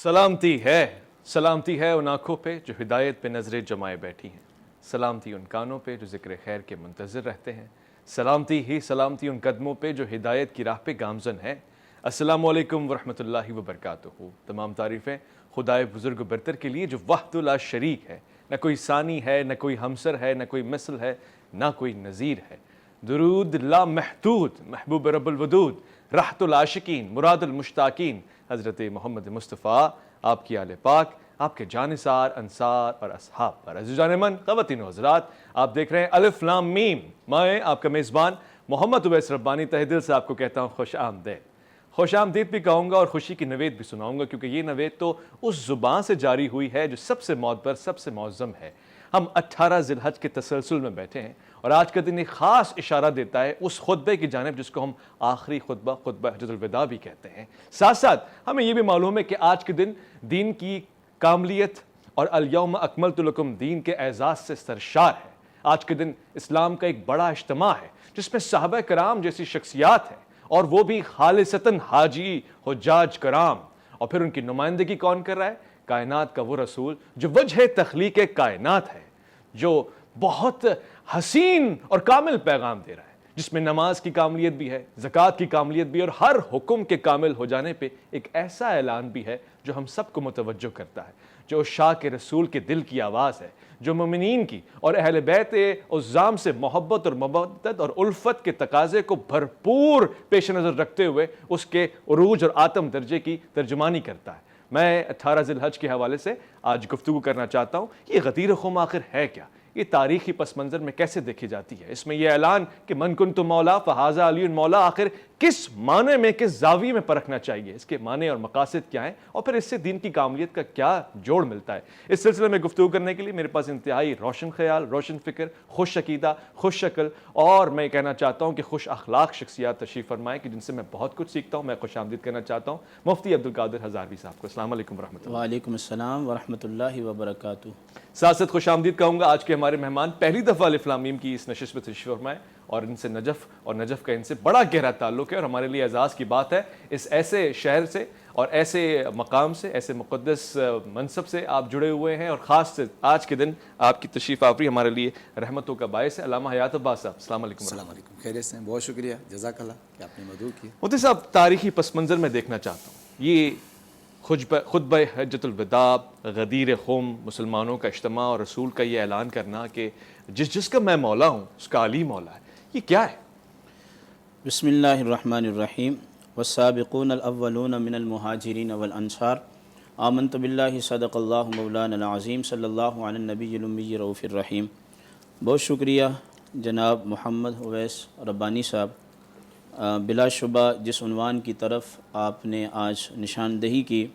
سلامتی ہے ان آنکھوں پہ جو ہدایت پہ نظریں جمائے بیٹھی ہیں، سلامتی ان کانوں پہ جو ذکر خیر کے منتظر رہتے ہیں، سلامتی ان قدموں پہ جو ہدایت کی راہ پہ گامزن ہے۔ السلام علیکم ورحمۃ اللہ وبرکاتہ۔ تمام تعریفیں خدائے بزرگ و برتر کے لیے جو وحدہ لا شریک ہے، نہ کوئی ثانی ہے، نہ کوئی ہمسر ہے، نہ کوئی مثل ہے، نہ کوئی نظیر ہے۔ درود لا محدود محبوب رب الودود، راحت العاشقین مراد المشتاقین حضرت محمد مصطفیٰ، آپ کی آل پاک، آپ کے جانثار انصار اور اصحاب پر۔ عزیز جان من، خواتین و حضرات، آپ دیکھ رہے ہیں الف لام میم، میں آپ کا میزبان محمد اویس ربانی تہ دل سے آپ کو کہتا ہوں خوش آمدید۔ خوش آمدید بھی کہوں گا اور خوشی کی نوید بھی سناؤں گا، کیونکہ یہ نوید تو اس زبان سے جاری ہوئی ہے جو سب سے معتبر، سب سے معظم ہے۔ ہم 18 ذی الحج کے تسلسل میں بیٹھے ہیں اور آج کا دن ایک خاص اشارہ دیتا ہے اس خطبے کی جانب جس کو ہم آخری خطبہ حجۃ الوداع بھی کہتے ہیں۔ ساتھ ساتھ ہمیں یہ بھی معلوم ہے کہ آج کے دن دین کی کاملیت اور الیوم اکملت لکم دین کے اعزاز سے سرشار ہے۔ آج کے دن اسلام کا ایک بڑا اجتماع ہے جس میں صحابہ کرام جیسی شخصیات ہیں، اور وہ بھی خالصتاً حاجی حجاج کرام، اور پھر ان کی نمائندگی کون کر رہا ہے؟ کائنات کا وہ رسول جو وجہ تخلیق کائنات ہے، جو بہت حسین اور کامل پیغام دے رہا ہے، جس میں نماز کی کاملیت بھی ہے، زکوٰۃ کی کاملیت بھی، اور ہر حکم کے کامل ہو جانے پہ ایک ایسا اعلان بھی ہے جو ہم سب کو متوجہ کرتا ہے، جو عشاق رسول کے دل کی آواز ہے، جو مومنین کی اور اہل بیت عظام سے محبت اور مودت اور الفت کے تقاضے کو بھرپور پیش نظر رکھتے ہوئے اس کے عروج اور آتم درجے کی ترجمانی کرتا ہے۔ میں 18 ذی الحج کے حوالے سے آج گفتگو کرنا چاہتا ہوں۔ یہ غدیر خم آخر ہے کیا؟ یہ تاریخی پس منظر میں کیسے دیکھی جاتی ہے؟ اس میں یہ اعلان کہ من کنت مولا فہذا علی مولا آخر کس معنی میں، کس زاویے میں پرکھنا چاہیے؟ اس کے معنی اور مقاصد کیا ہیں، اور پھر اس سے دین کی کاملیت کا کیا جوڑ ملتا ہے؟ اس سلسلے میں گفتگو کرنے کے لیے میرے پاس انتہائی روشن خیال، روشن فکر، خوش عقیدہ، خوش شکل اور میں کہنا چاہتا ہوں کہ خوش اخلاق شخصیات تشریف فرمائیں کہ جن سے میں بہت کچھ سیکھتا ہوں۔ میں خوش آمدید کرنا چاہتا ہوں مفتی عبدالقادر ہزاروی صاحب کو۔ السلام علیکم ورحمۃ اللہ۔ وعلیکم السلام ورحمۃ اللہ وبرکاتہ۔ ساتھ ساتھ خوش آمدید کہوں گا آج کے ہمارے مہمان، پہلی دفعہ الف لام میم کی اس نشست میں تشریف فرمائے، اور ان سے نجف اور نجف کا ان سے بڑا گہرا تعلق ہے، اور ہمارے لیے اعزاز کی بات ہے اس ایسے شہر سے اور ایسے مقام سے، ایسے مقدس منصب سے آپ جڑے ہوئے ہیں، اور خاص سے آج کے دن آپ کی تشریف آوری ہمارے لیے رحمتوں کا باعث ہے۔ علامہ حیات عباس صاحب، السلام علیکم۔ السلام علیکم، خیریت سے ہیں؟ بہت شکریہ، جزاک اللہ کہ آپ نے مدعو کیا۔ مفتی صاحب، تاریخی پس منظر میں دیکھنا چاہتا ہوں، یہ خطبہ حجۃ الوداع، غدیر خم، مسلمانوں کا اجتماع اور رسول کا یہ اعلان کرنا کہ جس کا میں مولا ہوں اس کا علی مولا ہے، یہ کیا ہے؟ بسم اللہ الرحمن الرحیم۔ والسابقون الاولون من المہاجرین والانصار آمنت باللہ صدق اللہ مولانا العظیم صلی اللہ علی النبی الامی رؤوف الرحیم۔ بہت شکریہ جناب محمد اویس ربانی صاحب، بلا شبہ جس عنوان کی طرف آپ نے آج نشاندہی کی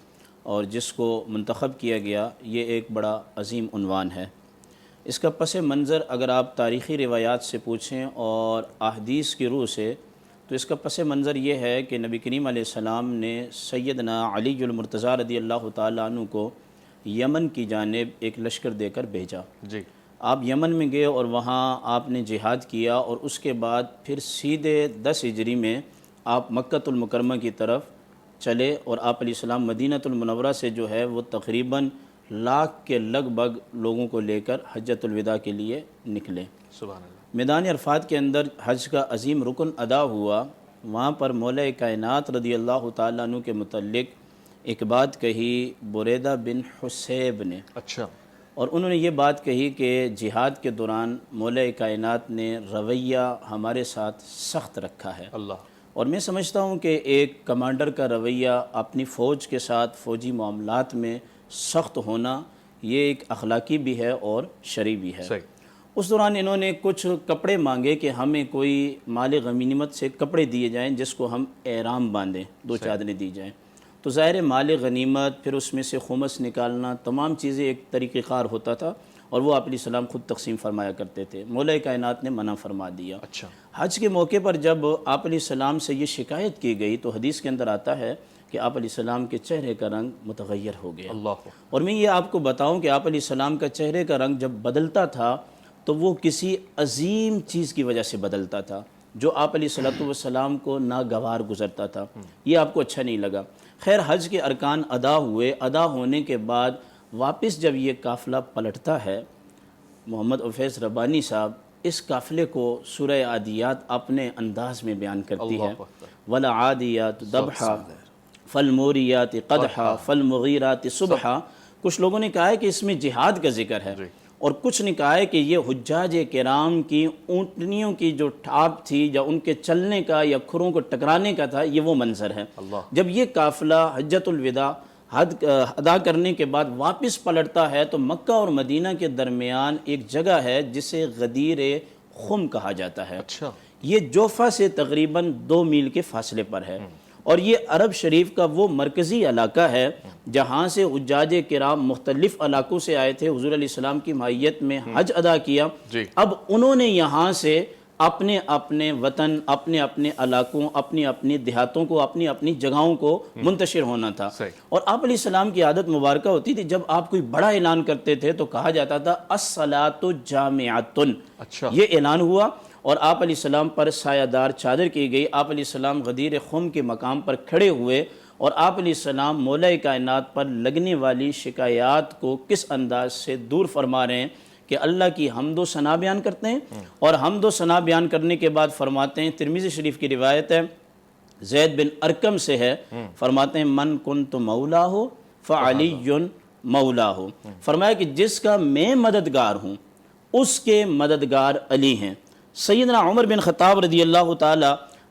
اور جس کو منتخب کیا گیا، یہ ایک بڑا عظیم عنوان ہے۔ اس کا پس منظر اگر آپ تاریخی روایات سے پوچھیں اور احادیث کی روح سے، تو اس کا پس منظر یہ ہے کہ نبی کریم علیہ السلام نے سیدنا علی المرتضیٰ رضی اللہ تعالیٰ عنہ کو یمن کی جانب ایک لشکر دے کر بھیجا۔ جی، آپ یمن میں گئے اور وہاں آپ نے جہاد کیا، اور اس کے بعد پھر سیدھے 10 ہجری میں آپ مکۃ المکرمہ کی طرف چلے، اور آپ علیہ السلام مدینۃ المنورہ سے جو ہے وہ تقریباً 1 لاکھ کے لگ بھگ لوگوں کو لے کر حجۃ الوداع کے لیے نکلے۔ سبحان اللہ۔ میدان عرفات کے اندر حج کا عظیم رکن ادا ہوا۔ وہاں پر مولا کائنات رضی اللہ تعالیٰ عنہ کے متعلق ایک بات کہی بریدہ بن حسیب نے، اچھا، اور انہوں نے یہ بات کہی کہ جہاد کے دوران مولا کائنات نے رویہ ہمارے ساتھ سخت رکھا ہے، اللہ، اور میں سمجھتا ہوں کہ ایک کمانڈر کا رویہ اپنی فوج کے ساتھ فوجی معاملات میں سخت ہونا، یہ ایک اخلاقی بھی ہے اور شرعی بھی ہے۔ صحیح۔ اس دوران انہوں نے کچھ کپڑے مانگے کہ ہمیں کوئی مال غنیمت سے کپڑے دیے جائیں جس کو ہم احرام باندھیں، 2 چادریں دی جائیں۔ تو ظاہر مال غنیمت، پھر اس میں سے خمس نکالنا، تمام چیزیں ایک طریقہ کار ہوتا تھا، اور وہ آپ علیہ السلام خود تقسیم فرمایا کرتے تھے۔ مولا کائنات نے منع فرما دیا۔ اچھا، حج کے موقع پر جب آپ علیہ السلام سے یہ شکایت کی گئی تو حدیث کے اندر آتا ہے کہ آپ علیہ السلام کے چہرے کا رنگ متغیر ہو گیا۔ اللہ، اور اور میں یہ آپ کو بتاؤں کہ آپ علیہ السلام کا چہرے کا رنگ جب بدلتا تھا تو وہ کسی عظیم چیز کی وجہ سے بدلتا تھا جو آپ علیہ السلام کو ناگوار گزرتا تھا۔ یہ آپ کو اچھا نہیں لگا۔ خیر حج کے ارکان ادا ہوئے، ادا ہونے کے بعد واپس جب یہ قافلہ پلٹتا ہے، محمد اویس ربانی صاحب اس قافلے کو سورہ عادیات اپنے انداز میں بیان کرتی ہے، وَالْعَادِيَاتُ ضَبْحًا فَالْمُورِيَاتِ قَدْحًا فَالْمُغِيرَاتِ صُبْحًا۔ کچھ لوگوں نے کہا ہے کہ اس میں جہاد کا ذکر ہے، اور کچھ نے کہا ہے کہ یہ حجاج کرام کی اونٹنیوں کی جو ٹھاپ تھی یا ان کے چلنے کا یا کھروں کو ٹکرانے کا تھا، یہ وہ منظر ہے۔ جب یہ قافلہ حجۃ الوداع حد ادا کرنے کے بعد واپس پلٹتا ہے تو مکہ اور مدینہ کے درمیان ایک جگہ ہے جسے غدیر خم کہا جاتا ہے۔ یہ جوفہ سے تقریباً 2 میل کے فاصلے پر ہے، اور یہ عرب شریف کا وہ مرکزی علاقہ ہے جہاں سے حجاج کرام مختلف علاقوں سے آئے تھے، حضور علیہ السلام کی معیت میں حج ادا کیا۔ اب انہوں نے یہاں سے اپنے اپنے وطن، اپنے اپنے علاقوں، اپنی اپنی دیہاتوں کو، اپنی اپنی جگہوں کو منتشر ہونا تھا۔ اور آپ علیہ السلام کی عادت مبارکہ ہوتی تھی، جب آپ کوئی بڑا اعلان کرتے تھے تو کہا جاتا تھا الصلاۃ جامعۃ۔ یہ اعلان ہوا اور آپ علیہ السلام پر سایہ دار چادر کی گئی، آپ علیہ السلام غدیر خم کے مقام پر کھڑے ہوئے، اور آپ علیہ السلام مولا کائنات پر لگنے والی شکایات کو کس انداز سے دور فرما رہے ہیں کہ اللہ کی حمد و ثنا بیان کرتے ہیں، اور حمد و ثنا بیان کرنے کے بعد فرماتے ہیں، ترمذی شریف کی روایت ہے، زید بن ارکم سے ہے، فرماتے ہیں من کنت مولا ہو فعلی مولا ہو، فرمایا کہ جس کا میں مددگار ہوں اس کے مددگار علی ہیں۔ سیدنا عمر بن خطاب رضی اللہ تعالی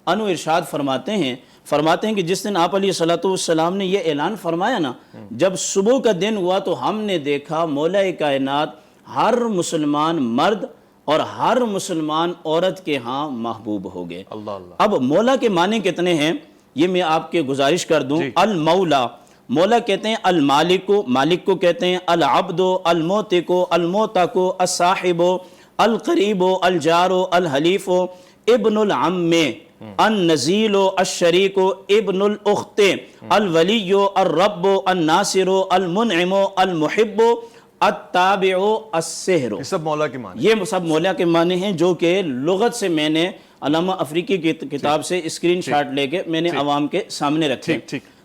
عنہ ارشاد فرماتے ہیں کہ جس دن آپ علیہ السلام نے یہ اعلان فرمایا نا، جب صبح کا دن ہوا تو ہم نے دیکھا مولا کائنات ہر مسلمان مرد اور ہر مسلمان عورت کے ہاں محبوب ہو گئے۔ اب مولا کے معنی کتنے ہیں یہ میں آپ کے گزارش کر دوں۔ المولا، مولا کہتے ہیں المالک کو، مالک کو کہتے ہیں العبد، الموتق، الموتق، الصاحب، القریب، الجار، الحلیف، ابن العم، النزیل، الشریک، ابن الاخت، الولی، الرب، الناصر، المنعم، المحب، التابع، السحر۔ یہ سب مولا کے معنی، یہ سب مولا کے معنی ہیں جو کہ لغت سے میں نے علامہ افریقی کی کتاب سے اسکرین شاٹ لے کے میں نے عوام کے سامنے رکھے۔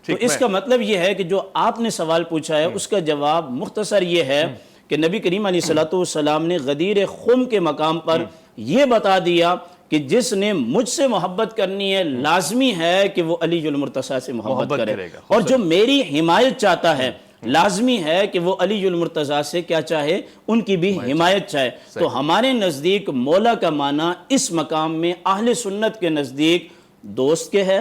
تو اس کا مطلب یہ ہے کہ جو آپ نے سوال پوچھا ہے اس کا جواب مختصر یہ ہے کہ نبی کریم علیہ السلام نے غدیر خم کے مقام پر یہ بتا دیا کہ جس نے مجھ سے محبت کرنی ہے لازمی ہے کہ وہ علی المرتضیٰ سے محبت کرے، اور جو میری حمایت چاہتا ہے لازمی ہے کہ وہ علی المرتضیٰ سے کیا چاہے، ان کی بھی حمایت چاہے۔ تو ہمارے نزدیک مولا کا معنی اس مقام میں اہل سنت کے نزدیک دوست کے ہے،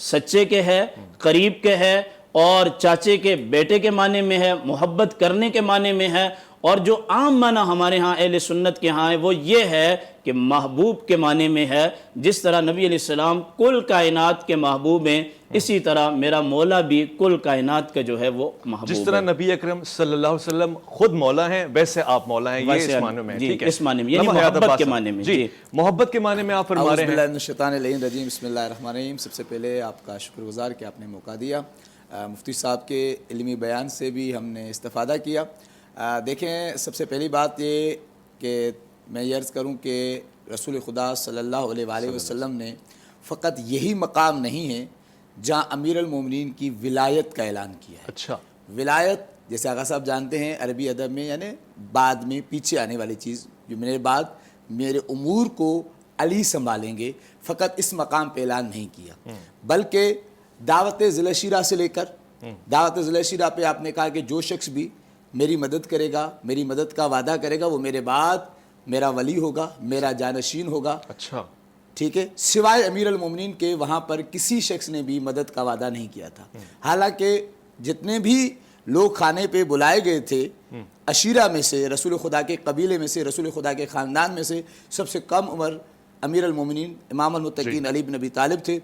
سچے کے ہے، قریب کے ہے، اور چاچے کے بیٹے کے معنی میں ہے، محبت کرنے کے معنی میں ہے، اور جو عام معنی ہمارے ہاں اہل سنت کے ہاں ہے وہ یہ ہے کہ محبوب کے معنی میں ہے۔ جس طرح نبی علیہ السلام کل کائنات کے محبوب ہیں، اسی طرح میرا مولا بھی کل کائنات کا جو ہے وہ محبوب ہے۔ جس طرح نبی اکرم صلی اللہ علیہ وسلم خود مولا ہیں ویسے آپ مولا ہیں، یہ اس معنی میں ہے، ٹھیک ہے؟ اس معنی میں، یعنی محبت کے معنی میں۔ جی، محبت کے معنی میں آپ فرما رہے ہیں۔ اعوذ باللہ من الشیطان الرجیم، بسم اللہ الرحمن الرحیم۔ سب سے پہلے آپ کا شکر گزار کہ آپ نے موقع دیا، مفتی صاحب کے علمی بیان سے بھی ہم نے استفادہ کیا۔ دیکھیں، سب سے پہلی بات یہ کہ میں یہ عرض کروں کہ رسول خدا صلی اللہ علیہ وآلہ وسلم نے فقط یہی مقام نہیں ہے جہاں امیر المومنین کی ولایت کا اعلان کیا ہے۔ اچھا، ولایت جیسے آقا صاحب جانتے ہیں عربی ادب میں یعنی بعد میں پیچھے آنے والی چیز، جو میرے بعد میرے امور کو علی سنبھالیں گے، فقط اس مقام پہ اعلان نہیں کیا، بلکہ دعوت ذی الشیرہ سے لے کر دعوت ذی الشیرہ پہ آپ نے کہا کہ جو شخص بھی میری مدد کرے گا، میری مدد کا وعدہ کرے گا، وہ میرے بعد میرا ولی ہوگا، میرا جانشین ہوگا۔ اچھا، ٹھیک ہے، سوائے امیر المومنین کے وہاں پر کسی شخص نے بھی مدد کا وعدہ نہیں کیا تھا۔ حالانکہ جتنے بھی لوگ کھانے پہ بلائے گئے تھے عشیرہ میں سے، رسول خدا کے قبیلے میں سے، رسول خدا کے خاندان میں سے سب سے کم عمر امیر المومنین امام المتقین علی بن ابی طالب تھے۔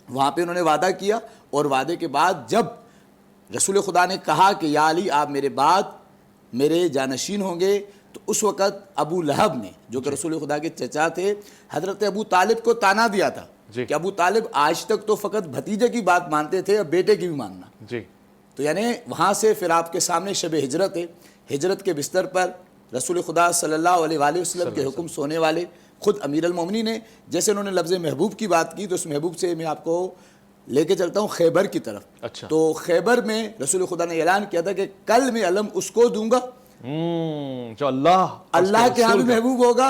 وہاں پہ انہوں نے وعدہ کیا، اور وعدے کے بعد جب رسول خدا نے کہا کہ یا علی آپ میرے بعد میرے جانشین ہوں گے، تو اس وقت ابو لہب نے، جو کہ رسول خدا کے چچا تھے، حضرت ابو طالب کو تانا دیا تھا کہ ابو طالب آج تک تو فقط بھتیجے کی بات مانتے تھے، اب بیٹے کی بھی ماننا۔ تو یعنی وہاں سے پھر آپ کے سامنے شب ہجرت ہے، ہجرت کے بستر پر رسول خدا صلی اللہ علیہ وآلہ وسلم کے حکم سونے والے خود امیر المومنین نے، جیسے انہوں نے لفظ محبوب کی بات کی تو اس محبوب سے میں آپ کو لے کے چلتا ہوں خیبر کی طرف. اچھا. تو خیبر میں رسول خدا نے اعلان کیا تھا کہ کل میں علم اس کو دوں گا جو اللہ کے ہاں بھی محبوب ہوگا,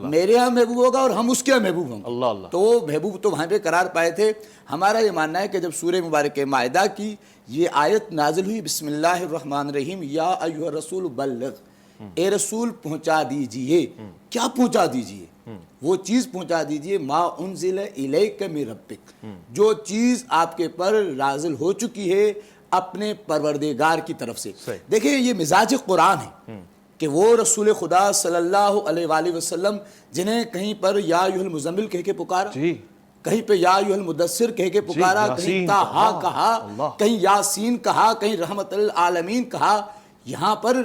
میرے ہاں محبوب ہوگا, اور ہم اس کے ہاں محبوب ہوں گے. تو وہ محبوب تو وہاں پہ قرار پائے تھے. ہمارا یہ ماننا ہے کہ جب سورہ مبارک مائدہ کی یہ آیت نازل ہوئی, بسم اللہ الرحمن الرحیم, یا ایھا الرسول بلغ, اے رسول پہنچا دیجئے. کیا پہنچا دیجئے؟ وہ چیز پہنچا دیجئے ما انزل الیک من ربک, جو چیز آپ کے پر نازل ہو چکی ہے اپنے پروردگار کی طرف سے. دیکھیں یہ مزاج قرآن ہے کہ وہ رسول خدا صلی اللہ علیہ وآلہ وسلم جنہیں کہیں پر یا ایھا المزمل کہہ کے پکارا, کہیں پہ یا ایھا المدثر کہہ کے پکارا, کہیں طٰہٰ کہا, کہیں یاسین کہا, کہیں رحمت للعالمین کہا. یہاں پر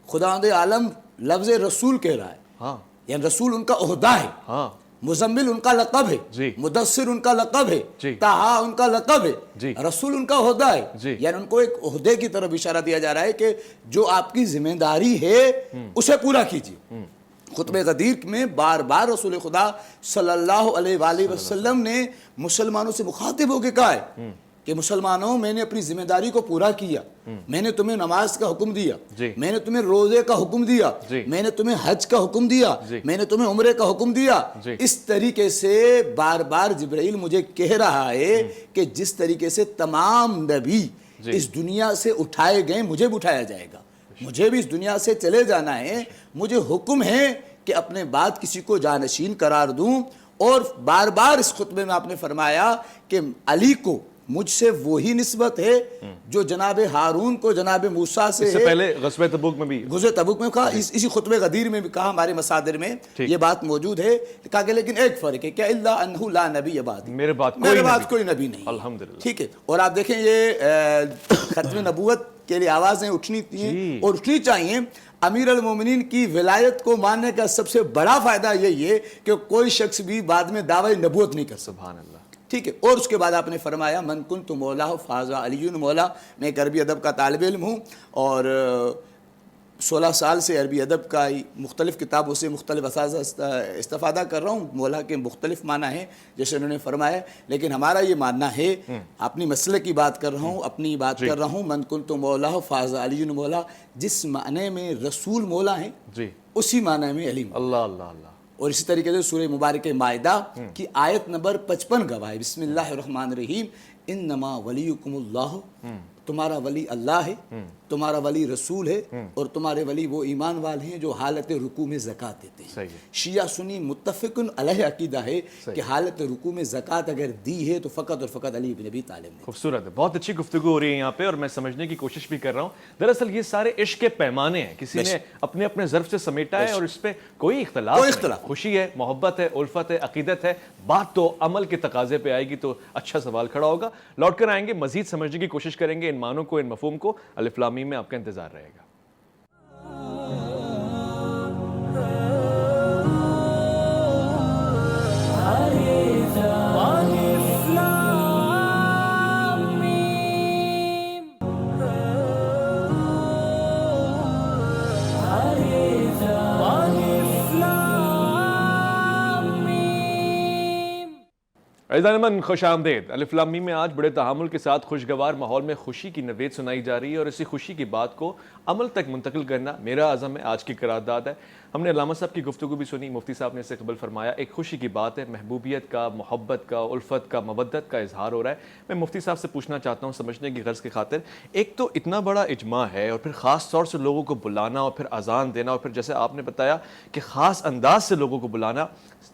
خداوند عالم لفظ رسول کہہ رہا ہے, یعنی رسول ان کا عہدہ ہے, مزمل ان کا لقب ہے, مدثر ان کا لقب ہے, طٰہٰ ان کا لقب ہے, رسول ان کا عہدہ ہے. یعنی ان کو ایک عہدے کی طرف اشارہ دیا جا رہا ہے کہ جو آپ کی ذمہ داری ہے اسے پورا کیجیے. خطبہ غدیر میں بار بار رسول خدا صلی اللہ علیہ وآلہ وسلم نے مسلمانوں سے مخاطب ہو کے کہا ہے کہ مسلمانوں, میں نے اپنی ذمہ داری کو پورا کیا, میں نے تمہیں نماز کا حکم دیا, میں نے تمہیں روزے کا حکم دیا, میں نے تمہیں حج کا حکم دیا, میں نے تمہیں عمرے کا حکم دیا. اس طریقے سے بار بار جبرائیل مجھے کہہ رہا ہے کہ جس طریقے سے تمام نبی اس دنیا سے اٹھائے گئے مجھے بھی اٹھایا جائے گا, مجھے بھی اس دنیا سے چلے جانا ہے. مجھے حکم ہے کہ اپنے بعد کسی کو جانشین قرار دوں. اور بار بار اس خطبے میں آپ نے فرمایا کہ علی کو مجھ سے وہی نسبت ہے جو جناب ہارون کو جناب موسیٰ سے ہے. اس سے پہلے غزوہ تبوک میں بھی, غزوہ تبوک میں کہا, اسی خطبہ غدیر میں بھی کہا, ہمارے مصادر میں یہ بات موجود ہے. کہا کہ لیکن ایک فرق ہے کہ الا انہ لا نبی بعدی, میرے بعد کوئی نبی نہیں. الحمدللہ. ٹھیک ہے. اور آپ دیکھیں یہ ختم نبوت کے لیے آوازیں اٹھنی تھیں اور اٹھنی چاہیے. امیر المومنین کی ولایت کو ماننے کا سب سے بڑا فائدہ یہی ہے کہ کوئی شخص بھی بعد میں دعوی نبوت نہیں کر سکتا. سبحان اللہ. ٹھیک ہے. اور اس کے بعد آپ نے فرمایا من کنت مولا فاذا علی مولا. میں ایک عربی ادب کا طالب علم ہوں اور 16 سال سے عربی ادب کا مختلف کتابوں سے مختلف اساتذہ استفادہ کر رہا ہوں. مولا کے مختلف معنی ہیں جیسے انہوں نے فرمایا, لیکن ہمارا یہ ماننا ہے, اپنی مسئلے کی بات کر رہا ہوں, اپنی بات کر رہا ہوں, من کنت مولا فاذا علی مولا, جس معنی میں رسول مولا ہیں اسی معنی میں علی مولا. اللہ اللہ اللہ. اور اسی طریقے سے سورہ مبارک مائدہ کی آیت نمبر 55 گواہ ہے, بسم اللہ الرحمن الرحیم, انما ولیکم اللہ, تمہارا ولی اللہ ہے, تمہارا ولی رسول ہے, اور تمہارے ولی وہ ایمان والے ہیں جو حالت رکوع میں زکوٰۃ دیتے ہیں. شیعہ سنی متفق علیہ عقیدہ ہے کہ حالت رکوع میں زکوٰۃ اگر دی ہے تو فقط اور فقط علی بن ابی طالب نے. خوبصورت ہے, بہت اچھی گفتگو ہو رہی ہے یہاں پہ, اور میں سمجھنے کی کوشش بھی کر رہا ہوں. دراصل یہ سارے عشق کے پیمانے ہیں, کسی نے اپنے اپنے ظرف سے سمیٹا ہے اور اس پہ کوئی اختلاف نہیں. خوشی ہے, محبت ہے, الفت ہے, عقیدت ہے. بات تو عمل کے تقاضے پہ آئے گی تو اچھا سوال کھڑا ہوگا. لوٹ کر آئیں گے, مزید سمجھنے کی کوشش کریں گے ان معنوں کو, ان مفہوم کو. الف لام میم میں آپ کا انتظار رہے گا. عزیزان من خوش آمدید. الف لام میم میں آج بڑے تحامل کے ساتھ خوشگوار ماحول میں خوشی کی نوید سنائی جا رہی ہے, اور اسی خوشی کی بات کو عمل تک منتقل کرنا میرا عزم ہے, آج کی قرارداد ہے. ہم نے علامہ صاحب کی گفتگو بھی سنی, مفتی صاحب نے اسے قبل فرمایا, ایک خوشی کی بات ہے, محبوبیت کا, محبت کا, الفت کا, مودت کا اظہار ہو رہا ہے. میں مفتی صاحب سے پوچھنا چاہتا ہوں سمجھنے کی غرض کی خاطر, ایک تو اتنا بڑا اجماع ہے, اور پھر خاص طور سے لوگوں کو بلانا, اور پھر اذان دینا, اور پھر جیسے آپ نے بتایا کہ خاص انداز سے لوگوں کو بلانا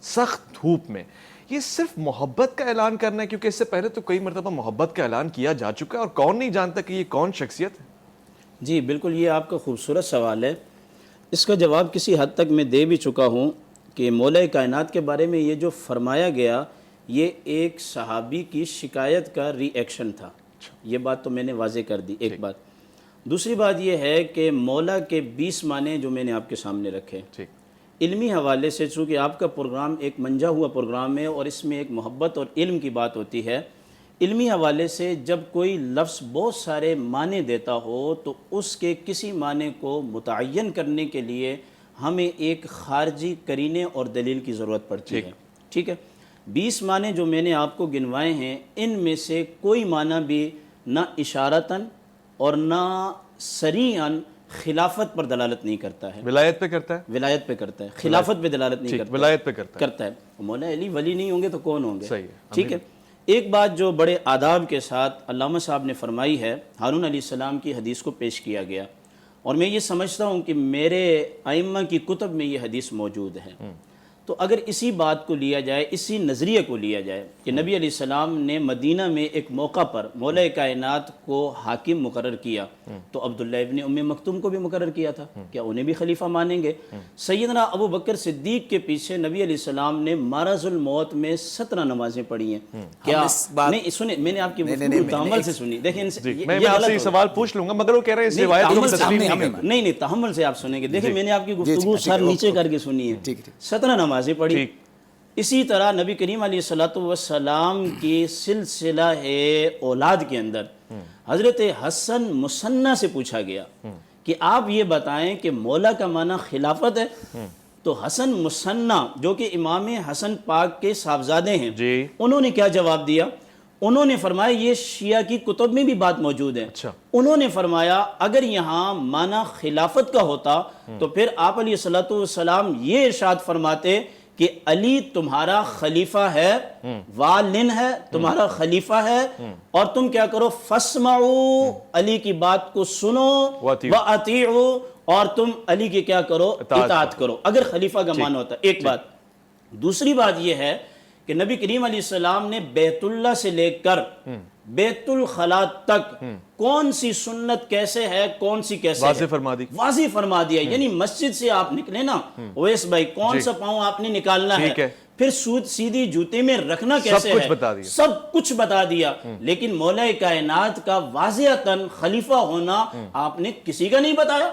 سخت دھوپ میں, یہ صرف محبت کا اعلان کرنا ہے؟ کیونکہ اس سے پہلے تو کئی مرتبہ محبت کا اعلان کیا جا چکا ہے, اور کون نہیں جانتا کہ یہ کون شخصیت ہے. جی بالکل, یہ آپ کا خوبصورت سوال ہے. اس کا جواب کسی حد تک میں دے بھی چکا ہوں کہ مولا کائنات کے بارے میں یہ جو فرمایا گیا یہ ایک صحابی کی شکایت کا ری ایکشن تھا. یہ بات تو میں نے واضح کر دی, ایک بات. دوسری بات یہ ہے کہ مولا کے 20 معنی جو میں نے آپ کے سامنے رکھے, علمی حوالے سے, چونکہ آپ کا پروگرام ایک منجا ہوا پروگرام ہے اور اس میں ایک محبت اور علم کی بات ہوتی ہے, علمی حوالے سے جب کوئی لفظ بہت سارے معنی دیتا ہو تو اس کے کسی معنی کو متعین کرنے کے لیے ہمیں ایک خارجی قرینے اور دلیل کی ضرورت پڑتی ہے. ٹھیک ہے, 20 معنی جو میں نے آپ کو گنوائے ہیں ان میں سے کوئی معنی بھی نہ اشارتاً اور نہ صریحاً خلافت پر دلالت نہیں کرتا ہے. ولایت پہ کرتا ہے؟ ولایت پہ کرتا ہے, خلافت پہ دلالت نہیں کرتا. ولایت پہ کرتا ہے. مولا علی ولی نہیں ہوں گے تو کون ہوں گے؟ صحیح ہے. ٹھیک ہے. ایک بات جو بڑے آداب کے ساتھ علامہ صاحب نے فرمائی ہے, ہارون علیہ السلام کی حدیث کو پیش کیا گیا, اور میں یہ سمجھتا ہوں کہ میرے ائمہ کی کتب میں یہ حدیث موجود ہے. تو اگر اسی بات کو لیا جائے, اسی نظریے کو لیا جائے کہ نبی علیہ السلام نے مدینہ میں ایک موقع پر مولا کائنات کو حاکم مقرر کیا, تو عبداللہ ابن ام مکتوم کو بھی مقرر کیا تھا, کیا انہیں بھی خلیفہ مانیں گے؟ سیدنا ابو بکر صدیق کے پیچھے نبی علیہ السلام نے مرض الموت میں 17 نمازیں پڑھی ہیں. کیا نہیں سنیں, میں نے آپ کی گفتگو تحمل سے سنی. دیکھیں میں آپ سے یہ سوال پوچھ لوں گا, مگر وہ کہہ رہے ہیں اس روایت کو تسلیم نہیں, تحمل سے آپ سنیں گے. دیکھیں میں نے آپ کی گفتگو سر نیچے کر کے سنی ہے. 17 نمازیں پڑھی. اسی طرح نبی کریم علیہ السلام کی سلسلہ اولاد کے اندر حضرت حسن مثنیٰ سے پوچھا گیا کہ آپ یہ بتائیں کہ مولا کا معنی خلافت ہے. تو حسن مثنیٰ جو کہ امام حسن پاک کے صاحبزادے ہیں, انہوں نے کیا جواب دیا؟ انہوں نے فرمایا, یہ شیعہ کی کتب میں بھی بات موجود ہے. انہوں نے فرمایا اگر یہاں معنی خلافت کا ہوتا تو پھر آپ علیہ السلام یہ ارشاد فرماتے کہ علی تمہارا خلیفہ ہے, والن ہے, تمہارا خلیفہ ہے, اور تم کیا کرو؟ فاسمعوا, علی کی بات کو سنو, وَأَطِيعُوا, اور تم علی کی کیا کرو؟ اطاعت کرو, اگر خلیفہ کا معنی ہوتا. ایک بات. دوسری بات یہ ہے کہ نبی کریم علیہ السلام نے بیت اللہ سے لے کر بیت الخلاء تک کون سی سنت کیسے ہے, کون سی کیسے ہے, واضح فرما دیا. یعنی مسجد سے آپ نکلے نا اویس بھائی, کون سا پاؤں آپ نے نکالنا ہے, پھر سیدھی جوتے میں رکھنا کیسے ہے, سب کچھ بتا دیا. لیکن مولا کائنات کا واضحتاً خلیفہ ہونا آپ نے کسی کا نہیں بتایا,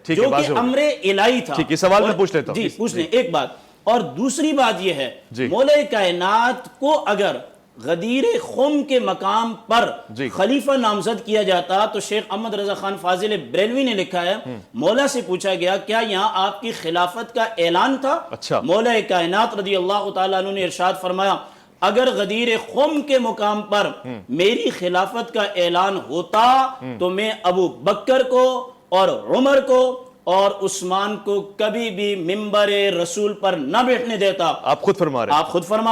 جو کہ امر الہی تھا. یہ سوال میں پوچھ لیتا ہوں. جی پوچھ لیں. ایک بات. اور دوسری بات یہ ہے, مولا کائنات کو اگر غدیر خم کے مقام پر خلیفہ نامزد کیا جاتا تو شیخ احمد رضا خان فاضل بریلوی نے لکھا ہے, مولا سے پوچھا گیا کیا یہاں آپ کی خلافت کا اعلان تھا؟ مولا کائنات رضی اللہ تعالیٰ عنہ نے ارشاد فرمایا اگر غدیر خم کے مقام پر میری خلافت کا اعلان ہوتا تو میں ابو بکر کو اور عمر کو اور عثمان کو کبھی بھی منبر رسول پر نہ بیٹھنے دیتا. آپ خود فرما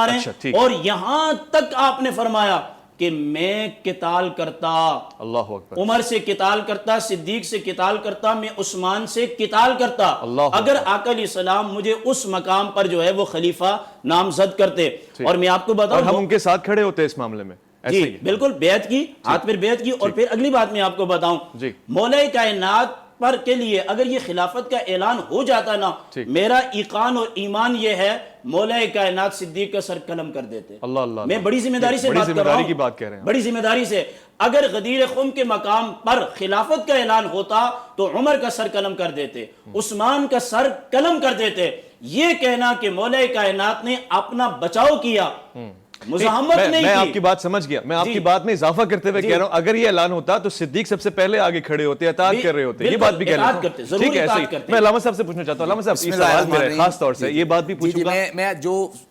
رہے ہیں. اور یہاں تک آپ نے فرمایا کہ میں قتال کرتا, اللہ اکبر, عمر سے قتال کرتا, صدیق سے قتال کرتا, میں عثمان سے قتال کرتا, اگر آقا علیہ السلام مجھے اس مقام پر جو ہے وہ خلیفہ نامزد کرتے. اور میں آپ کو بتاؤں, ہم ان کے ساتھ کھڑے ہوتے اس معاملے میں. جی بالکل, بیعت کی, ہاتھ پر بیعت کی. اور پھر اگلی بات میں آپ کو بتاؤں, مولا کائنات پر کے لیے اگر یہ خلافت کا اعلان ہو جاتا نا, میرا ایقان اور ایمان یہ ہے مولا کائنات صدیق کا سر قلم کر دیتے. میں بڑی ذمہ داری سے بات کر رہا ہوں, بڑی ذمہ داری سے. اگر غدیر خم کے مقام پر خلافت کا اعلان ہوتا تو عمر کا سر قلم کر دیتے, عثمان کا سر قلم کر دیتے. یہ کہنا کہ مولا کائنات نے اپنا بچاؤ کیا, مزاحمت نہیں کی. میں آپ کی بات سمجھ گیا. میں آپ کی بات میں اضافہ کرتے ہوئے کہہ رہا ہوں اگر یہ اعلان ہوتا تو صدیق سب سے پہلے آگے کھڑے ہوتے, اطاعت کر رہے ہوتے. یہ بات بھی کہہ رہا ہوں. ٹھیک ہے, میں علامہ صاحب سے پوچھنا چاہتا ہوں. علامہ صاحب یہ سوال میرا خاص طور سے یہ بات بھی پوچھوں گا,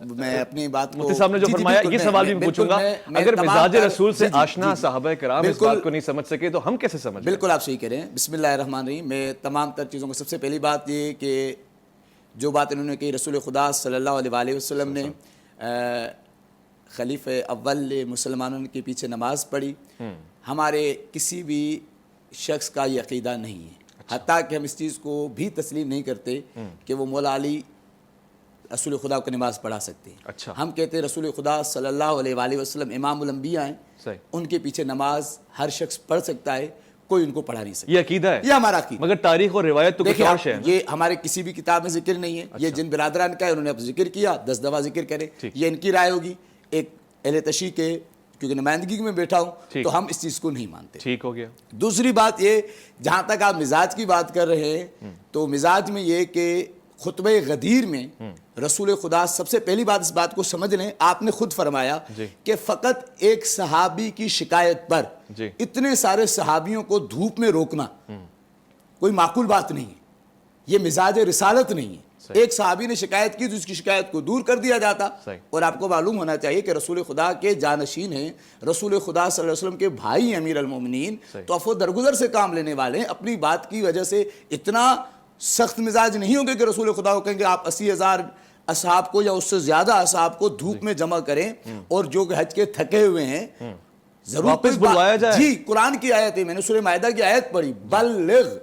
میں اپنی بات کو مفتی صاحب نے جو فرمایا یہ سوال بھی پوچھوں گا, اگر مزاج رسول سے آشنا صحابہ کرام اس بات کو نہیں سمجھ سکے تو ہم کیسے سمجھ؟ بالکل آپ صحیح کہہ رہے ہیں. بسم اللہ الرحمن الرحیم. میں تمام تر چیزوں کو سب سے پہلی بات یہ کہ جو بات انہوں نے کہی, رسول خدا صلی اللہ علیہ وسلم نے خلیفہ اول مسلمانوں کے پیچھے نماز پڑھی. ہمارے کسی بھی شخص کا یہ عقیدہ نہیں ہے, حتیٰ کہ ہم اس چیز کو بھی تسلیم نہیں کرتے کہ وہ مولا علی رسول خدا کو نماز پڑھا سکتے ہیں. ہم کہتے ہیں رسول خدا صلی اللہ علیہ وسلم امام الانبیاء ہیں, ان کے پیچھے نماز ہر شخص پڑھ سکتا ہے, کوئی ان کو پڑھا نہیں سکتا. یہ عقیدہ ہے, یہ ہمارا عقیدہ. مگر تاریخ اور روایت تو کچھ اور ہے. یہ ہمارے کسی بھی کتاب میں ذکر نہیں ہے. یہ جن برادران کا ہے انہوں نے اب ذکر کیا, 10 دفعہ ذکر کرے, یہ ان کی رائے ہوگی. ایک اہل تشیع کے کیونکہ نمائندگی میں بیٹھا ہوں تو ہم اس چیز کو نہیں مانتے. ٹھیک ہو گیا. دوسری بات یہ, جہاں تک آپ مزاج کی بات کر رہے ہیں تو مزاج میں یہ کہ خطبہ غدیر میں رسول خدا, سب سے پہلی بات اس بات کو سمجھ لیں, آپ نے خود فرمایا کہ فقط ایک صحابی کی شکایت پر اتنے سارے صحابیوں کو دھوپ میں روکنا کوئی معقول بات نہیں ہے. یہ مزاج رسالت نہیں ہے. ایک صحابی نے شکایت کی تو اس کی شکایت کو دور کر دیا جاتا. اور آپ کو معلوم ہونا چاہیے کہ رسول خدا کے جانشین ہیں, رسول خدا صلی اللہ علیہ وسلم کے بھائی ہیں امیر المومنین, تو افو درگزر سے کام لینے والے ہیں. اپنی بات کی وجہ سے اتنا سخت مزاج نہیں ہوں گے کہ رسول خدا کو کہیں گے آپ 80,000 اصحاب کو یا اس سے زیادہ اصحاب کو دھوپ میں جمع کریں, اور جو کہ حج کے تھکے ہوئے ہیں ضرور واپس بلوایا جائے. جی, قرآن کی آیت ہے, میں نے سورہ مائدہ کی آیت پڑھی, بلغ,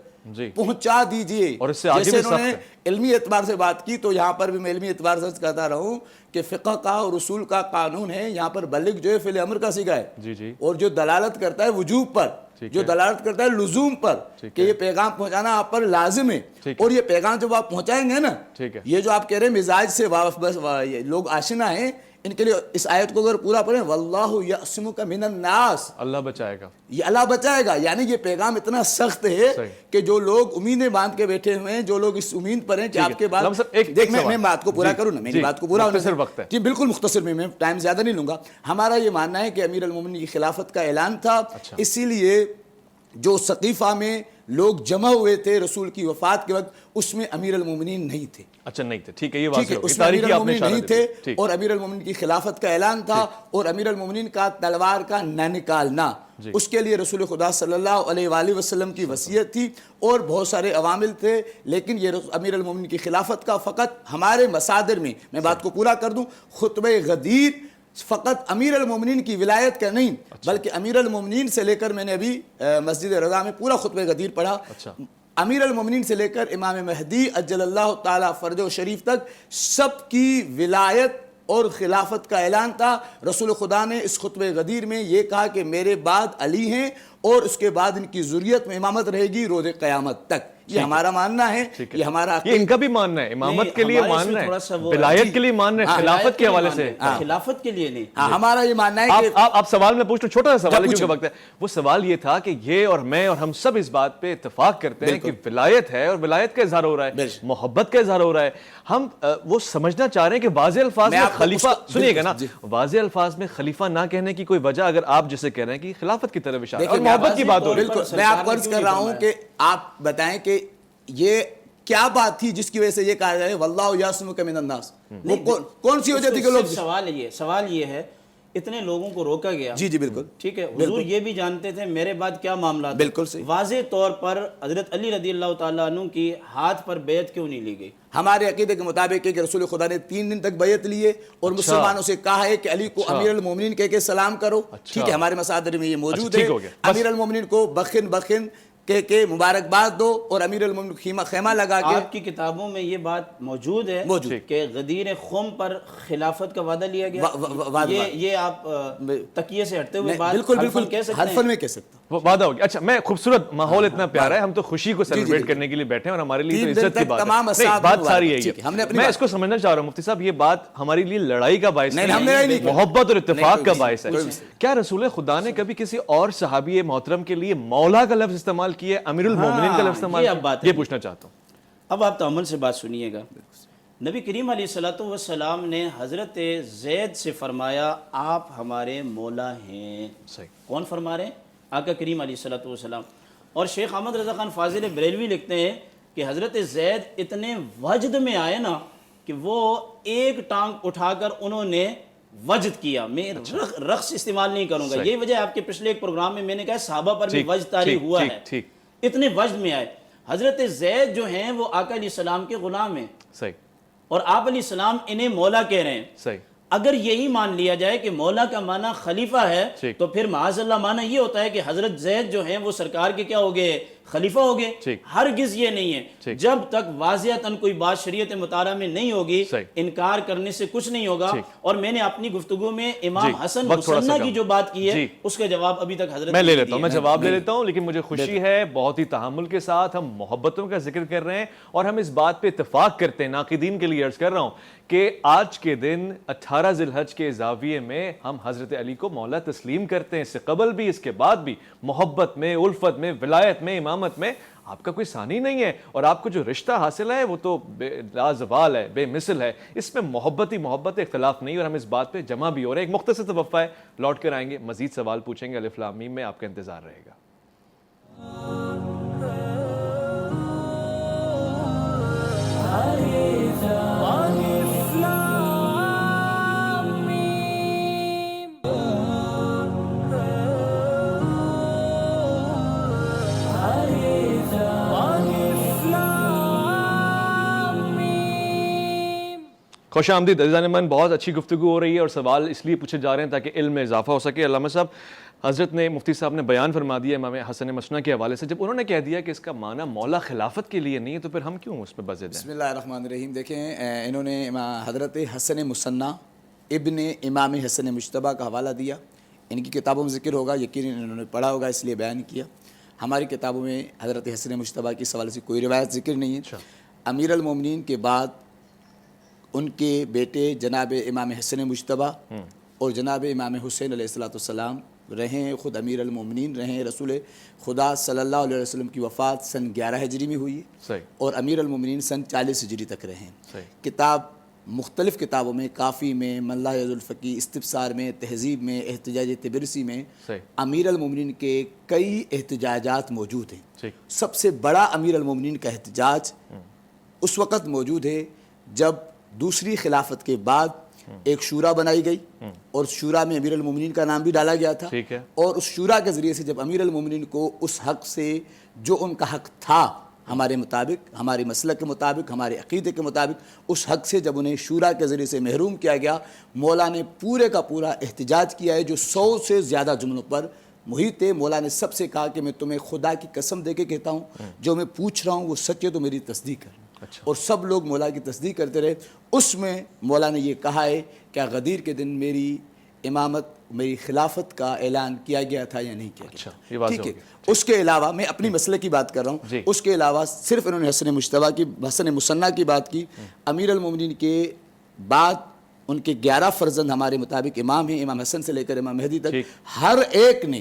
پہنچا دیجئے. اور اس سے آگے بھی انہوں نے علمی اعتبار سے بات کی, تو یہاں پر بھی میں علمی اعتبار سے کہتا رہوں کہ فقہ کا اور اصول کا قانون ہے, یہاں پر بلغ جو ہے فعل امر کا صیغہ ہے, اور جو دلالت کرتا ہے وجوب پر, جو دلالت کرتا ہے لزوم پر, کہ یہ پیغام پہنچانا آپ پر لازم ہے. اور یہ پیغام جب آپ پہنچائیں گے نا, یہ جو آپ کہہ رہے ہیں مزاج سے لوگ آشنا ہیں, ان کے لیے اس آیت کو اگر پورا پڑھیں, واللہ یعصمک من الناس, اللہ بچائے گا, یہ اللہ بچائے گا. یعنی یہ پیغام اتنا سخت ہے کہ جو لوگ امیدیں باندھ کے بیٹھے ہوئے ہیں, جو لوگ اس امید پر ہیں کہ آپ کے بعد, دیکھ میں بات کو پورا کروں نا, میری بات کو پورا ہونا, جی بالکل مختصر میں ٹائم زیادہ نہیں لوں گا. ہمارا یہ ماننا ہے کہ امیر المومنین کی خلافت کا اعلان تھا, اسی لیے جو سقیفہ میں لوگ جمع ہوئے تھے رسول کی وفات کے وقت, اس میں امیر المومنین نہیں تھے. اچھا نہیں تھے, ٹھیک ہے, یہ واضح اس میں امیر المومنین نہیں تھے, اور امیر المومنین کی خلافت کا اعلان تھا, اور امیر المومنین کا تلوار کا نہ نکالنا, اس کے لیے رسول خدا صلی اللہ علیہ وآلہ وسلم کی وصیت تھی, اور بہت سارے عوامل تھے. لیکن یہ امیر المومنین کی خلافت کا فقط ہمارے مصادر میں بات کو پورا کر دوں, خطبہ غدیر فقط امیر المومنین کی ولایت کا نہیں, بلکہ امیر المومنین سے لے کر, میں نے ابھی مسجد رضا میں پورا خطبہ غدیر پڑھا, امیر المومنین سے لے کر امام مہدی اجل اللہ تعالی فرج و شریف تک سب کی ولایت اور خلافت کا اعلان تھا. رسول خدا نے اس خطبہ غدیر میں یہ کہا کہ میرے بعد علی ہیں, اور اس کے بعد ان کی ذریت میں امامت رہے گی روز قیامت تک. یہ ہمارا ماننا ہے, یہ ہمارا, یہ ان کا بھی ماننا ہے, امامت کے لیے ماننا ہے, ولایت کے لیے ماننا ہے, خلافت کے حوالے سے, خلافت کے لیے نہیں. ہمارا یہ ماننا ہے کہ آپ سوال میں پوچھ لو, چھوٹا سا سوال ہے کیونکہ وقت ہے. وہ سوال یہ تھا کہ یہ اور میں اور ہم سب اس بات پہ اتفاق کرتے ہیں کہ ولایت ہے, اور ولایت کا اظہار ہو رہا ہے, محبت کا اظہار ہو رہا ہے. ہم وہ سمجھنا چاہ رہے ہیں کہ واضح الفاظ میں خلیفہ, سنیے گا نا, واضح الفاظ میں خلیفہ نہ کہنے کی کوئی وجہ اگر آپ جسے کہہ رہے ہیں کہ خلافت کی طرف اشارہ اور محبت کی بات ہو رہی ہے. بالکل, میں آپ کو عرض کر رہا ہوں کہ آپ بتائیں کہ یہ کیا بات تھی جس کی وجہ سے یہ کہا جائے واللہ یعصمک من الناس, وہ کون سی وجہ تھی کہ لوگ, سوال یہ ہے, اتنے لوگوں کو روکا گیا, جی جی بالکل ٹھیک ہے, حضور یہ بھی جانتے تھے میرے بعد کیا معاملات, بالکل صحیح, واضح طور پر حضرت علی رضی اللہ تعالیٰ عنہ کی ہاتھ پر بیعت کیوں نہیں لی گئی؟ ہمارے عقیدے کے مطابق ہے کہ رسول خدا نے 3 دن تک بیعت لیے, اور مسلمانوں سے کہا ہے کہ علی کو امیر المومنین کہہ کے سلام کرو. ٹھیک ہے, ہمارے مصادر میں یہ موجود ہے. امیر المومنین کو بخن کہہ کے مبارکباد دو, اور امیر المومنین خیمہ لگا کے, آپ کی کتابوں میں یہ بات موجود ہے کہ غدیر خم پر خلافت کا وعدہ لیا گیا. یہ آپ تکیے سے ہٹتے ہوئے بات بالکل حرفن میں کہہ سکتا ہوں, وہ وعدہ ہو گیا. اچھا, میں خوبصورت ماحول اتنا پیارا ہے, ہم تو خوشی کو سیلیبریٹ کرنے کے لیے بیٹھے ہیں, اور ہمارے لیے تو عزت کی بات ہے. بات ساری ہے, میں اس کو سمجھنا چاہ رہا ہوں مفتی صاحب, یہ بات ہمارے لیے لڑائی کا باعث نہیں, محبت اور اتفاق کا باعث ہے. کیا رسول خدا نے کبھی کسی اور صحابی محترم کے لیے مولا کا لفظ استعمال کیا, امیر المومنین کا لفظ استعمال کیا؟ یہ پوچھنا چاہتا ہوں. اب آپ تعامل سے بات سنیے گا. نبی کریم علیہ الصلوۃ والسلام نے حضرت زید سے فرمایا آپ ہمارے مولا ہیں. کون فرما رہے ہیں؟ آقا کریم علیہ الصلوۃ والسلام. اور شیخ احمد رضا خان فاضل بریلوی لکھتے ہیں کہ حضرت زید اتنے وجد میں آئے نا کہ وہ ایک ٹانگ اٹھا کر انہوں نے وجد کیا. میں رقص استعمال نہیں کروں گا, یہ وجہ آپ کے پچھلے ایک پروگرام میں نے کہا صحابہ پر بھی وجد طاری ہوا ہے, اتنے وجد میں آئے. حضرت زید جو ہیں وہ آقا علیہ السلام کے غلام ہیں, اور آپ علیہ السلام انہیں مولا کہہ رہے ہیں. اگر یہی مان لیا جائے کہ مولا کا معنی خلیفہ ہے, تو پھر معاذ اللہ معنی یہ ہوتا ہے کہ حضرت زید جو ہیں وہ سرکار کے کیا ہو گئے, خلیفہ ہو گئے. ہرگز یہ نہیں ہے. جب تک واضحتاً کوئی بات شریعت مطالعہ میں نہیں ہوگی, انکار کرنے سے کچھ نہیں ہوگا. اور میں نے اپنی گفتگو میں امام حسن مسنہ کی جو بات کی ہے اس کا جواب ابھی تک حضرت میں لے لیتا ہوں, میں جواب لے لیتا ہوں. لیکن مجھے خوشی ہے, بہت ہی تحمل کے ساتھ ہم محبتوں کا ذکر کر رہے ہیں, اور ہم اس بات پہ اتفاق کرتے ہیں, ناقدین کے لیے عرض کر رہا ہوں کہ آج کے دن 18 ذی الحج کے زاویے میں ہم حضرت علی کو مولا تسلیم کرتے ہیں. اس سے قبل بھی, اس کے بعد بھی محبت میں, الفت میں, ولایت میں, امامت میں آپ کا کوئی ثانی نہیں ہے, اور آپ کو جو رشتہ حاصل ہے وہ تو لازوال ہے, بے مثل ہے. اس میں محبت ہی محبت, اختلاف نہیں, اور ہم اس بات پہ جمع بھی ہو رہے ہیں. ایک مختصر سا وقفہ ہے, لوٹ کر آئیں گے, مزید سوال پوچھیں گے, الف لام میم میں آپ کا انتظار رہے گا. خوش آمدید عزیزان من، بہت اچھی گفتگو ہو رہی ہے اور سوال اس لیے پوچھے جا رہے ہیں تاکہ علم میں اضافہ ہو سکے۔ علامہ صاحب، حضرت نے مفتی صاحب نے بیان فرما دیا امام حسن مصنع کے حوالے سے، جب انہوں نے کہہ دیا کہ اس کا معنی مولا خلافت کے لیے نہیں ہے تو پھر ہم کیوں اس پہ بزد ہیں؟ بسم اللہ الرحمن الرحیم۔ دیکھیں، انہوں نے حضرت حسن مصنع ابن امام حسن مجتبیٰ کا حوالہ دیا۔ ان کی کتابوں میں ذکر ہوگا، یقیناً انہوں نے پڑھا ہوگا اس لیے بیان کیا۔ ہماری کتابوں میں حضرت حسن مجتبیٰ کی حوالے سے کوئی روایت ذکر نہیں ہے۔ امیر المومنین کے بعد ان کے بیٹے جناب امام حسن مجتبیٰ اور جناب امام حسین علیہ السلام رہیں، خود امیر المومنین رہیں۔ رسول خدا صلی اللہ علیہ وسلم کی وفات سن 11 ہجری میں ہوئی ہے اور امیر المومنین سن 40 ہجری تک رہیں۔ کتاب مختلف کتابوں میں، کافی میں، من لا یزول الفقی، استفسار میں، تہذیب میں، احتجاج طبرسی میں امیر المومنین کے کئی احتجاجات موجود ہیں۔ سب سے بڑا امیر المومنین کا احتجاج اس وقت موجود ہے جب دوسری خلافت کے بعد ایک شورا بنائی گئی اور شورا میں امیر المومنین کا نام بھی ڈالا گیا تھا، اور اس شورا کے ذریعے سے جب امیر المومنین کو اس حق سے جو ان کا حق تھا ہمارے مطابق، ہمارے مسلک کے مطابق، ہمارے عقیدے کے مطابق، اس حق سے جب انہیں شورا کے ذریعے سے محروم کیا گیا، مولا نے پورے کا پورا احتجاج کیا ہے جو 100 سے زیادہ جملوں پر محیط ہے۔ مولا نے سب سے کہا کہ میں تمہیں خدا کی قسم دے کے کہتا ہوں جو میں پوچھ رہا ہوں وہ سچ ہے تو میری تصدیق کرنا۔ اور سب لوگ مولا کی تصدیق کرتے رہے۔ اس میں مولا نے یہ کہا ہے کہ غدیر کے دن میری امامت، میری خلافت کا اعلان کیا گیا تھا یا نہیں کیا گیا تھا، ٹھیک ہے۔ اس کے علاوہ میں اپنی مسئلے کی بات کر رہا ہوں، اس کے علاوہ صرف انہوں نے حسن مجتبیٰ کی، حسن مصنع کی بات کی۔ امیر المومنین کے بعد ان کے 11 فرزند ہمارے مطابق امام ہیں، امام حسن سے لے کر امام مہدی تک، ہر ایک نے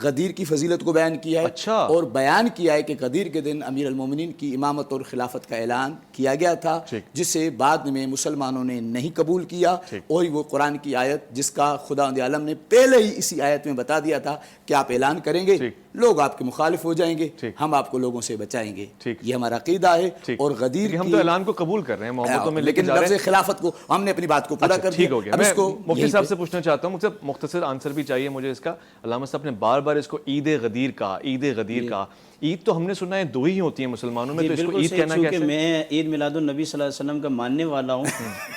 غدیر کی فضیلت کو بیان کیا ہے اور بیان کیا ہے کہ غدیر کے دن امیر المومنین کی امامت اور خلافت کا اعلان کیا گیا تھا، جسے بعد میں مسلمانوں نے نہیں قبول کیا۔ اور وہ قرآن کی آیت جس کا خداوند عالم نے پہلے ہی اسی آیت میں بتا دیا تھا کہ آپ اعلان کریں گے، لوگ آپ کے مخالف ہو جائیں گے، ہم آپ کو لوگوں سے بچائیں گے، یہ ہمارا عقیدہ ہے۔ اور غدیر ہم تو اعلان کو قبول کر رہے ہیں، محبتوں میں لیکن لفظ خلافت کو ہم نے اپنی بات کو پورا کر دیا۔ میں مفتی صاحب سے پوچھنا چاہتا ہوں، مختصر آنسر بھی چاہیے مجھے اس کا۔ علامہ صاحب نے بار بار اس کو عید غدیر کہا، عید غدیر کہا۔ عید تو ہم نے سنا ہے 2 ہی ہوتی ہیں مسلمانوں میں، تو اس کو عید کہنا کیسے؟ چونکہ میں عید میلاد النبی صلی اللہ علیہ وسلم کا ماننے والا ہوں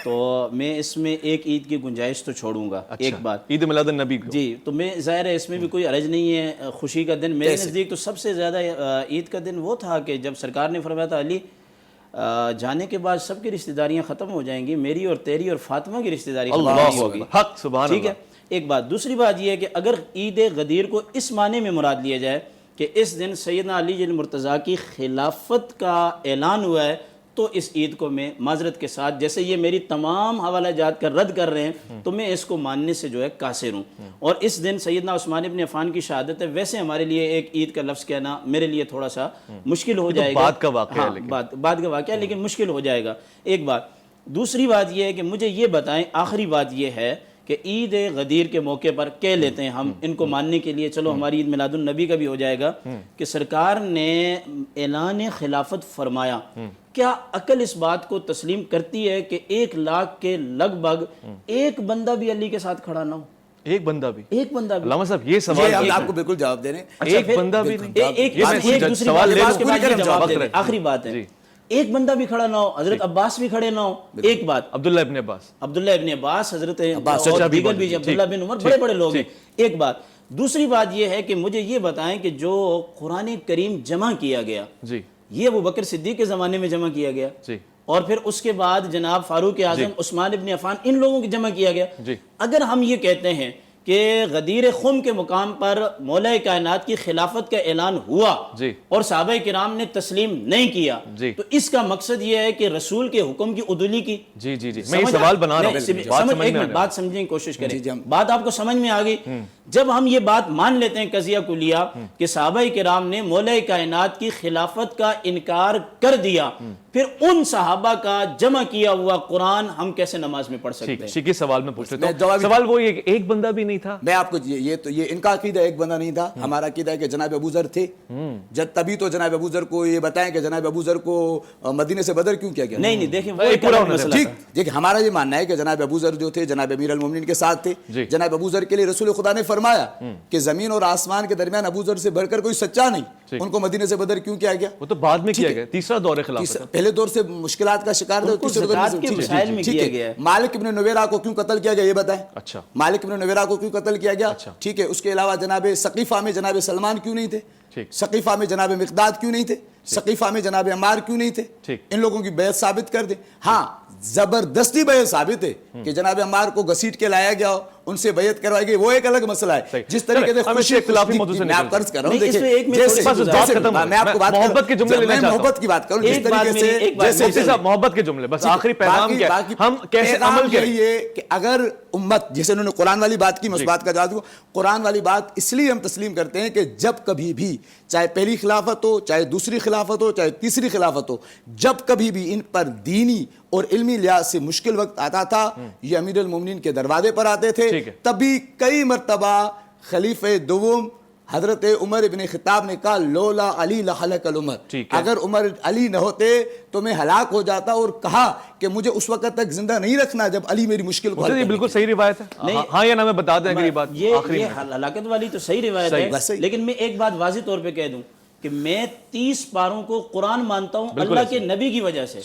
تو میں اس میں ایک عید کی گنجائش تو چھوڑوں گا۔ ایک بات عید میلاد النبی جی، تو میں ظاہر ہے اس میں بھی کوئی حرج نہیں ہے، خوشی کا دن میرے نزدیک تو سب سے زیادہ عید کا دن وہ تھا کہ جب سرکار نے فرمایا تھا علی جانے کے بعد سب کی رشتہ داریاں ختم ہو جائیں گی، میری اور تیری اور فاطمہ کی رشتہ داری ختم ہوگی۔ حق سبحان اللہ، ٹھیک ہے، ایک بات۔ دوسری بات یہ ہے کہ اگر عید غدیر کو اس معنی میں مراد لیا جائے کہ اس دن سیدنا علی المرتضیٰ کی خلافت کا اعلان ہوا ہے، تو اس عید کو میں معذرت کے ساتھ، جیسے یہ میری تمام حوالہ جات کا رد کر رہے ہیں، تو میں اس کو ماننے سے جو ہے قاصر ہوں۔ اور اس دن سیدنا عثمان ابن عفان کی شہادت ہے، ویسے ہمارے لیے ایک عید کا لفظ کہنا میرے لیے تھوڑا سا مشکل ہو جائے گا، بعد کا واقعہ ہے، بعد کا واقعہ، لیکن مشکل ہو جائے گا، ایک بات۔ دوسری بات یہ ہے کہ مجھے یہ بتائیں، آخری بات یہ ہے کہ عید غدیر کے موقع پر کہہ لیتے ہیں ہم ان کو ماننے کے لیے، چلو ہماری عید میلاد النبی کا بھی ہو جائے گا، کہ سرکار نے اعلان خلافت فرمایا، کیا عقل اس بات کو تسلیم کرتی ہے کہ 1 لاکھ کے لگ بھگ ایک بندہ بھی علی کے ساتھ کھڑا نہ ہو؟ ایک بندہ بھی؟ ایک بندہ بھی؟ علامہ صاحب یہ سوال ہم آپ کو بالکل جواب دے رہے ہیں، ایک بندہ بھی نہیں؟ آخری بات ہے، ایک بندہ بھی کھڑا نہ ہو، حضرت عباس بھی کھڑے نہ ہو، ایک بات، عبداللہ ابن عباس، حضرت اور دیگر بھی، عبداللہ بن عمر، بڑے بڑے لوگ ہیں، ایک بات۔ دوسری بات یہ ہے کہ مجھے یہ بتائیں کہ جو قرآن کریم جمع کیا گیا، یہ ابو بکر صدیق کے زمانے میں جمع کیا گیا، اور پھر اس کے بعد جناب فاروق اعظم، عثمان ابن عفان، ان لوگوں کی جمع کیا گیا۔ اگر ہم یہ کہتے ہیں کہ غدیر خم کے مقام پر مولا کائنات کی خلافت کا اعلان ہوا اور صحابہ کرام نے تسلیم نہیں کیا، تو اس کا مقصد یہ ہے کہ رسول کے حکم کی عدولی کی۔ میں یہ سوال بنا رہا ہوں، ایک منٹ بات سمجھنے کی کوشش کریں، بات آپ کو سمجھ میں آ گئی؟ جب ہم یہ بات مان لیتے ہیں قضیہ کلیہ کہ صحابہ کرام نے مولا کائنات کی خلافت کا انکار کر دیا، پھر ان صحابہ کا جمع کیا ہوا قرآن ہم کیسے نماز میں پڑھ سکتے ہیں؟ ٹھیک ہے، سوال میں پوچھ لیتا ہوں، سوال وہ یہ کہ ایک بندہ بھی نہیں نہیں تھا؟ میں آپ کو یہ ان کا عقیدہ ایک بندہ نہیں تھا. ہمارا عقیدہ ہے کہ جناب ابو ذر تھے. جب تبھی تو جناب ابو ذر کو یہ بتائیں کہ جناب ابو ذر کو مدینے سے بدر کیوں کیا گیا. نہیں دیکھیں وہ ایک الگ مسئلہ ٹھیک. تھا. دیکھیں ہمارا یہ ماننا ہے کہ جناب ابو ذر جو تھے جناب امیر المومنین کے ساتھ تھے. جناب ابو ذر کے لیے رسول خدا نے فرمایا کہ زمین اور آسمان کے درمیان ابو ذر سے بڑھ کر کوئی سچا نہیں. ان کو مدینے سے بدر کیوں کیا گیا؟ وہ تو بعد میں کیا گیا, تیسرا دور خلافت. پہلے دور سے مشکلات کا شکار تھے. مالک ابن نویرہ کو کیوں قتل کیا گیا یہ بتائیں. اچھا, مالک ابن نویرہ کو کیوں قتل کیا گیا؟ ٹھیک ہے. اس کے علاوہ جناب ثقیفہ میں جناب سلمان کیوں نہیں تھے؟ ثقیفہ میں جناب مقداد کیوں نہیں تھے؟ ثقیفہ میں جناب عمار کیوں نہیں تھے؟ ان لوگوں کی بیعت ثابت کر دیں. ہاں زبردستی بیعت ثابت ہے کہ جناب عمار کو گھسیٹ کے لایا گیا, ان سے بیعت کروائی گئی, وہ ایک الگ مسئلہ ہے. جس طریقے سے خوشی اختلافی موضوع سے میں آپ قرض کر رہا ہوں, میں آپ کو بات محبت کے جملے میں محبت کی بات کروں. جس طریقے سے محبت کے جملے, بس آخری پیغام کیا ہم کیسے عمل کریں کہ اگر امت, جیسے انہوں نے قرآن والی بات کی, میں اس بات کا جواب دوں. قرآن والی بات اس لیے ہم تسلیم کرتے ہیں کہ جب کبھی بھی چاہے پہلی خلافت ہو, چاہے دوسری خلافت ہو, چاہے تیسری خلافت ہو, جب کبھی بھی ان پر دینی اور علمی لحاظ سے مشکل وقت آتا تھا, یہ امیر المومنین کے دروازے پر آتے تھے. تبھی کئی مرتبہ خلیفہ دوم حضرت عمر ابن خطاب نے کہا لولا علی لہلک العمر, اگر عمر علی نہ ہوتے تو میں ہلاک ہو جاتا, اور کہا کہ مجھے اس وقت تک زندہ نہیں رکھنا جب علی میری مشکل کو حل کرے. یہ بالکل صحیح روایت ہے. ہاں یا نہ میں بتا دیں اگلی بات. یہ ہلاکت والی تو صحیح روایت ہے, لیکن میں ایک بات واضح طور پہ کہہ دوں کہ میں 30 پاروں کو قرآن مانتا ہوں اللہ کے نبی کی وجہ سے,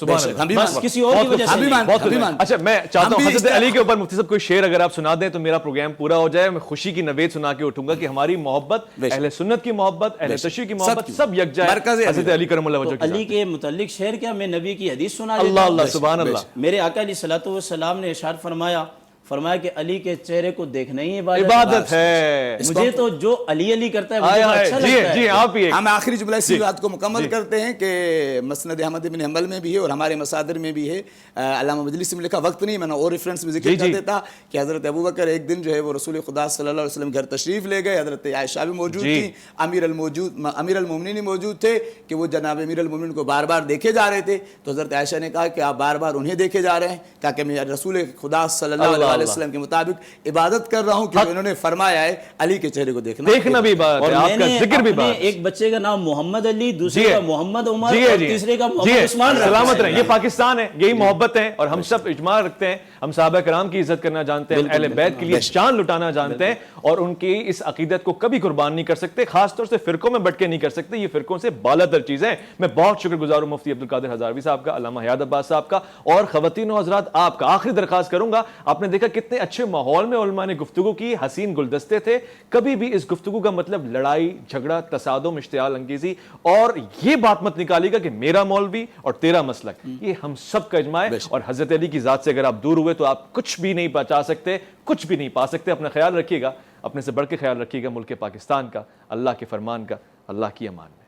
بس کسی اور کی وجہ سے نہیں. اچھا میں چاہتا ہوں حضرت علی کے اوپر مفتی صاحب کوئی شعر اگر آپ سنا دیں تو میرا پروگرام پورا ہو جائے. میں خوشی کی نوید سنا کے اٹھوں گا کہ ہماری محبت, اہل سنت کی محبت, اہل تشیع کی محبت سب یکجا ہے حضرت علی کرم اللہ وجہہ. علی کے متعلق شعر کیا, میں نبی کی حدیث سنا دیتا ہوں. اللہ اللہ سبحان اللہ. میرے آقا علیہ الصلوۃ والسلام نے ارشاد فرمایا کہ علی کے چہرے کو دیکھنا ہی عبادت ہے. مجھے تو جو علی علی کرتا ہے مجھے اچھا لگتا ہے. آپ ہی ہم آخری جملہ اسی بات کو مکمل کرتے ہیں کہ مسند احمد بن حنبل میں بھی ہے اور ہمارے مصادر میں بھی ہے. علامہ مجلسی میں لکھا, وقت نہیں, میں نے اور ریفرنس میں ذکر کر دیتا کہ حضرت ابوبکر ایک دن جو ہے وہ رسول خدا صلی اللہ علیہ وسلم گھر تشریف لے گئے. حضرت عائشہ بھی موجود تھیں, امیر المومنین موجود تھے کہ وہ جناب امیر المومنین کو بار بار دیکھے جا رہے تھے. تو حضرت عائشہ نے کہا کہ آپ بار بار انہیں دیکھے جا رہے ہیں, کہا کہ میں رسول خدا صلی اللہ علیہ وسلم کے مطابق عبادت کر رہا ہوں کہ انہوں نے فرمایا ہے علی کے چہرے کو دیکھنا بھی بات ہے, آپ کا ذکر بھی بات. ایک بچے کا نام محمد علی, دوسرے کا محمد عمر, اور تیسرے کا محمد عثمان. سلامت رہیں. یہ پاکستان ہے, یہی محبت ہے, اور ہم سب اجماع رکھتے ہیں. ہم صحابہ کرام کی عزت کرنا جانتے ہیں, اہل بیت کے لیے جان لٹانا جانتے ہیں, اور ان کی اس عقیدت کو کبھی قربان نہیں کر سکتے, خاص طور سے فرقوں میں بٹ کے نہیں کر سکتے. یہ فرقوں سے بالا تر چیز ہے. میں بہت شکر گزار ہوں مفتی عبدالقادر ہزاروی صاحب کا, علامہ حیات عباس صاحب کا, اور خواتین و حضرات آپ کا. آخری درخواست کروں گا, آپ نے دیکھا کتنے اچھے ماحول میں علماء نے گفتگو کی, حسین گلدستے تھے. کبھی بھی اس گفتگو کا مطلب لڑائی جھگڑا تصادم اشتعال انگیزی اور یہ بات مت نکالیے گا کہ میرا مولوی اور تیرا مسلک. یہ ہم سب کا اجماع ہے, اور حضرت علی کی ذات سے اگر آپ دور ہوئے تو آپ کچھ بھی نہیں بچا سکتے, کچھ بھی نہیں پا سکتے. اپنا خیال رکھیے گا, اپنے سے بڑھ کے خیال رکھیے گا ملک پاکستان کا, اللہ کے فرمان کا. اللہ کی امان.